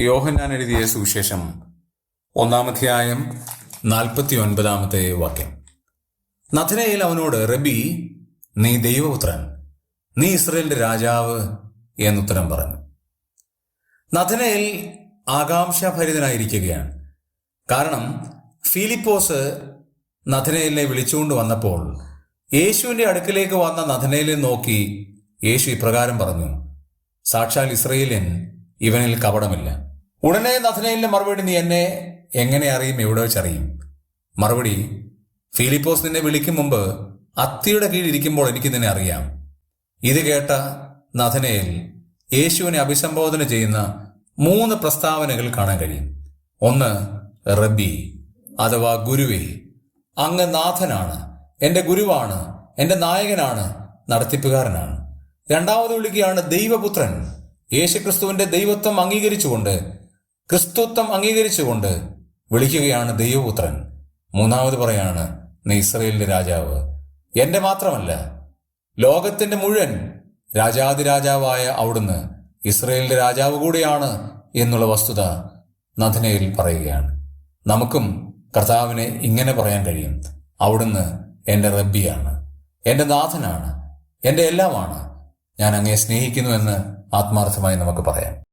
യോഹന്നാൻ എഴുതിയ സുവിശേഷം 1-ാം 49 വാക്യം. നഥനയേൽ അവനോട്, റബ്ബി, നീ ദൈവപുത്രൻ, നീ ഇസ്രായേലിന്റെ രാജാവ് എന്നുത്തരം പറഞ്ഞു. നഥനയേൽ ആകാംക്ഷാഭരിതനായിരിക്കുകയാണ്. കാരണം ഫിലിപ്പോസ് നഥനയേലിനെ വിളിച്ചുകൊണ്ട് വന്നപ്പോൾ യേശുവിന്റെ അടുക്കിലേക്ക് വന്ന നഥനയേലിനെ നോക്കി യേശു ഇപ്രകാരം പറഞ്ഞു, സാക്ഷാൽ ഇസ്രായേല്യൻ, ഇവനിൽ കപടമില്ല. ഉടനെ നഥനയേലിന്റെ മറുപടി, നീ എന്നെ എങ്ങനെ അറിയും, എവിടെ വെച്ചറിയും? മറുപടി, ഫിലിപ്പോസ് നിന്നെ വിളിക്കും മുമ്പ് അത്തിയുടെ കീഴിരിക്കുമ്പോൾ എനിക്ക് നിന്നെ അറിയാം. ഇത് കേട്ട നഥനയേൽ യേശുവിനെ അഭിസംബോധന ചെയ്യുന്ന 3 പ്രസ്താവനകൾ കാണാൻ കഴിയും. ഒന്ന്, റബ്ബി അഥവാ ഗുരുവേ, അങ്ങ് നാഥനാണ്, എൻ്റെ ഗുരുവാണ്, എൻ്റെ നായകനാണ്, നടത്തിപ്പുകാരനാണ്. രണ്ടാമത് വിളിക്കുകയാണ് ദൈവപുത്രൻ. യേശുക്രിസ്തുവിന്റെ ദൈവത്വം അംഗീകരിച്ചുകൊണ്ട്, ക്രിസ്തുത്വം അംഗീകരിച്ചുകൊണ്ട് വിളിക്കുകയാണ് ദൈവപുത്രൻ. മൂന്നാമത് പറയാണ്, നീ ഇസ്രായേലിന്റെ രാജാവ്. എന്റെ മാത്രമല്ല, ലോകത്തിന്റെ മുഴുവൻ രാജാതിരാജാവായ അവിടുന്ന് ഇസ്രായേലിന്റെ രാജാവ് കൂടിയാണ് എന്നുള്ള വസ്തുത നഥനയേൽ പറയുകയാണ്. നമുക്കും കർത്താവിനെ ഇങ്ങനെ പറയാൻ കഴിയും, അവിടുന്ന് എൻ്റെ റബ്ബിയാണ്, എൻ്റെ നാഥനാണ്, എൻ്റെ എല്ലാമാണ്, ഞാൻ അങ്ങയെ സ്നേഹിക്കുന്നു എന്ന് ആത്മാർത്ഥമായി നമുക്ക് പറയാം.